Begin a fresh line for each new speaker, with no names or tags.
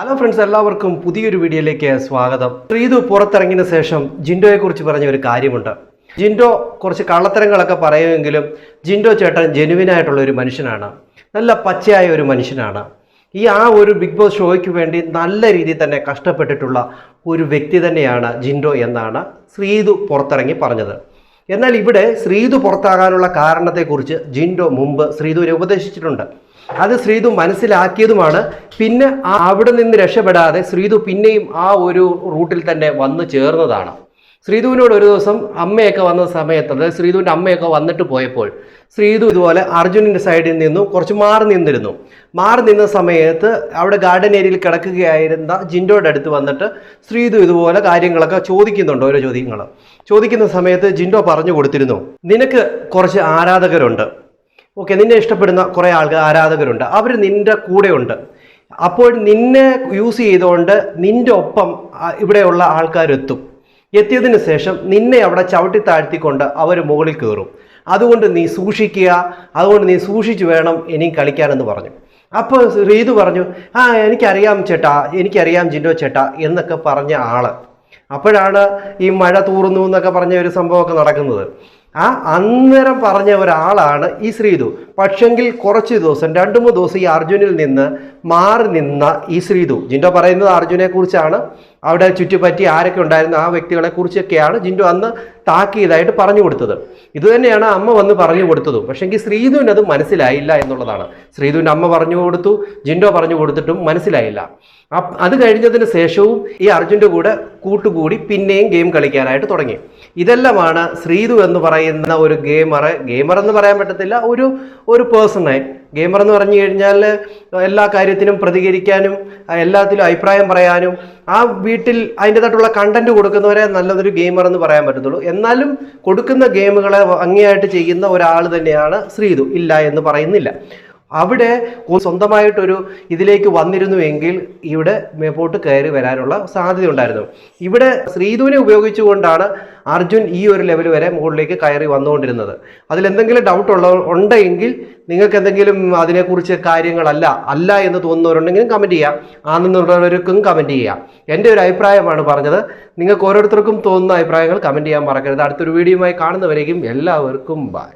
Hello friends, എല്ലാവർക്കും പുതിയൊരു വീഡിയോയിലേക്ക് സ്വാഗതം. ശ്രീതു പുറത്തിറങ്ങിയ ശേഷം ജിൻഡോയെക്കുറിച്ച് പറഞ്ഞ ഒരു കാര്യമുണ്ട്. ജിൻഡോ കുറച്ച് കള്ളത്തരങ്ങളൊക്കെ പറയുമെങ്കിലും ജിൻഡോ ചേട്ടൻ ജെനുവിനായിട്ടുള്ള ഒരു മനുഷ്യനാണ്, നല്ല പച്ചയായ ഒരു മനുഷ്യനാണ്. ഒരു ബിഗ് ബോസ് ഷോയ്ക്ക് വേണ്ടി നല്ല രീതിയിൽ തന്നെ കഷ്ടപ്പെട്ടിട്ടുള്ള ഒരു വ്യക്തി തന്നെയാണ് ജിൻഡോ എന്നാണ് ശ്രീതു പുറത്തിറങ്ങി പറഞ്ഞത്. എന്നാൽ ഇവിടെ ശ്രീതു പുറത്താകാനുള്ള കാരണത്തെക്കുറിച്ച് ജിൻഡോ മുമ്പ് ശ്രീതുവിനെ ഉപദേശിച്ചിട്ടുണ്ട്. അത് ശ്രീതു മനസ്സിലാക്കിയതുമാണ്. പിന്നെ അവിടെ നിന്ന് രക്ഷപ്പെടാതെ ശ്രീതു പിന്നെയും ഒരു റൂട്ടിൽ തന്നെ വന്നു ചേർന്നതാണ്. ശ്രീതുവിനോട് ഒരു ദിവസം അമ്മയൊക്കെ വന്ന സമയത്ത്, അതായത് ശ്രീതുവിൻ്റെ അമ്മയൊക്കെ വന്നിട്ട് പോയപ്പോൾ ശ്രീതു ഇതുപോലെ അർജുനൻ്റെ സൈഡിൽ നിന്നും കുറച്ച് മാറി നിന്ന സമയത്ത് അവിടെ ഗാർഡൻ ഏരിയയിൽ കിടക്കുകയായിരുന്ന ജിൻഡോയുടെ അടുത്ത് വന്നിട്ട് ശ്രീതു ഇതുപോലെ കാര്യങ്ങളൊക്കെ ചോദിക്കുന്നുണ്ട്. ഓരോ ചോദ്യങ്ങൾ ചോദിക്കുന്ന സമയത്ത് ജിൻഡോ പറഞ്ഞു കൊടുത്തിരുന്നു, നിനക്ക് കുറച്ച് ആരാധകരുണ്ട്, ഓക്കെ, നിന്നെ ഇഷ്ടപ്പെടുന്ന കുറേ ആരാധകരുണ്ട്, അവർ നിൻ്റെ കൂടെയുണ്ട്. അപ്പോൾ നിന്നെ യൂസ് ചെയ്തുകൊണ്ട് നിൻ്റെ ഒപ്പം ഇവിടെയുള്ള എത്തിയതിന് ശേഷം നിന്നെ അവിടെ ചവിട്ടി താഴ്ത്തിക്കൊണ്ട് അവർ മുകളിൽ കയറും. അതുകൊണ്ട് നീ സൂക്ഷിക്കുക, അതുകൊണ്ട് നീ സൂക്ഷിച്ചു വേണം ഇനി കളിക്കാനെന്ന് പറഞ്ഞു. അപ്പോൾ ശ്രീതു പറഞ്ഞു, എനിക്കറിയാം ജിൻഡോ ചേട്ടാ എന്നൊക്കെ പറഞ്ഞ ആള്. അപ്പോഴാണ് ഈ മഴ തൂറുന്നു എന്നൊക്കെ പറഞ്ഞ ഒരു സംഭവമൊക്കെ നടക്കുന്നത്. അന്നേരം പറഞ്ഞ ഒരാളാണ് ഈ ശ്രീതു. പക്ഷെങ്കിൽ കുറച്ച് ദിവസം 2-3 ദിവസം ഈ അർജുനിൽ നിന്ന് മാറി നിന്ന ഈ ശ്രീതു, ജിൻഡോ പറയുന്നത് അർജുനെ കുറിച്ചാണ്, അവിടെ ചുറ്റുപറ്റി ആരൊക്കെ ഉണ്ടായിരുന്ന ആ വ്യക്തികളെ കുറിച്ചൊക്കെയാണ് ജിൻഡോ അന്ന് താക്കീതായിട്ട് പറഞ്ഞു കൊടുത്തത്. ഇത് തന്നെയാണ് അമ്മ വന്ന് പറഞ്ഞു കൊടുത്തതും. പക്ഷെങ്കിൽ ശ്രീതുവിന് അത് മനസ്സിലായില്ല എന്നുള്ളതാണ്. ശ്രീതുവിൻ്റെ അമ്മ പറഞ്ഞു കൊടുത്തു, ജിൻഡോ പറഞ്ഞു കൊടുത്തിട്ടും മനസ്സിലായില്ല. അത് കഴിഞ്ഞതിന് ശേഷവും ഈ അർജുൻ്റെ കൂടെ കൂട്ടുകൂടി പിന്നെയും ഗെയിം കളിക്കാനായിട്ട് തുടങ്ങി. ഇതെല്ലാമാണ് ശ്രീതു എന്ന് പറയുന്ന ഒരു ഗെയിമർ എന്ന് പറയാൻ പറ്റത്തില്ല, ഒരു പേഴ്സണെ. ഗെയിമർ എന്ന് പറഞ്ഞു കഴിഞ്ഞാൽ എല്ലാ കാര്യത്തിനും പ്രതികരിക്കാനും എല്ലാത്തിലും അഭിപ്രായം പറയാനും വീട്ടിൽ അതിൻ്റെതായിട്ടുള്ള കണ്ടന്റ് കൊടുക്കുന്നവരെ നല്ലതൊരു ഗെയിമർ എന്ന് പറയാൻ പറ്റത്തുള്ളൂ. എന്നാലും കൊടുക്കുന്ന ഗെയിമുകളെ ഭംഗിയായിട്ട് ചെയ്യുന്ന ഒരാൾ തന്നെയാണ് ശ്രീതു, ഇല്ല എന്ന് പറയുന്നില്ല. അവിടെ സ്വന്തമായിട്ടൊരു ഇതിലേക്ക് വന്നിരുന്നുവെങ്കിൽ ഇവിടെ മേപ്പോട്ട് കയറി വരാനുള്ള സാധ്യത ഉണ്ടായിരുന്നു. ഇവിടെ ശ്രീതുവിനെ ഉപയോഗിച്ചുകൊണ്ടാണ് അർജുൻ ഈ ഒരു ലെവൽ വരെ മുകളിലേക്ക് കയറി വന്നുകൊണ്ടിരുന്നത്. അതിലെന്തെങ്കിലും ഡൗട്ട് ഉണ്ടെങ്കിൽ നിങ്ങൾക്ക് എന്തെങ്കിലും അതിനെക്കുറിച്ച് അല്ല എന്ന് തോന്നുന്നവരുണ്ടെങ്കിലും കമൻറ്റ് ചെയ്യാം, ആണെന്നുള്ളവർക്കും കമൻറ്റ് ചെയ്യാം. എൻ്റെ ഒരു അഭിപ്രായമാണ് പറഞ്ഞത്. നിങ്ങൾക്ക് ഓരോരുത്തർക്കും തോന്നുന്ന അഭിപ്രായങ്ങൾ കമൻറ്റ് ചെയ്യാൻ മറക്കരുത്. അടുത്തൊരു വീഡിയോയുമായി കാണുന്നവരേക്കും എല്ലാവർക്കും ബൈ.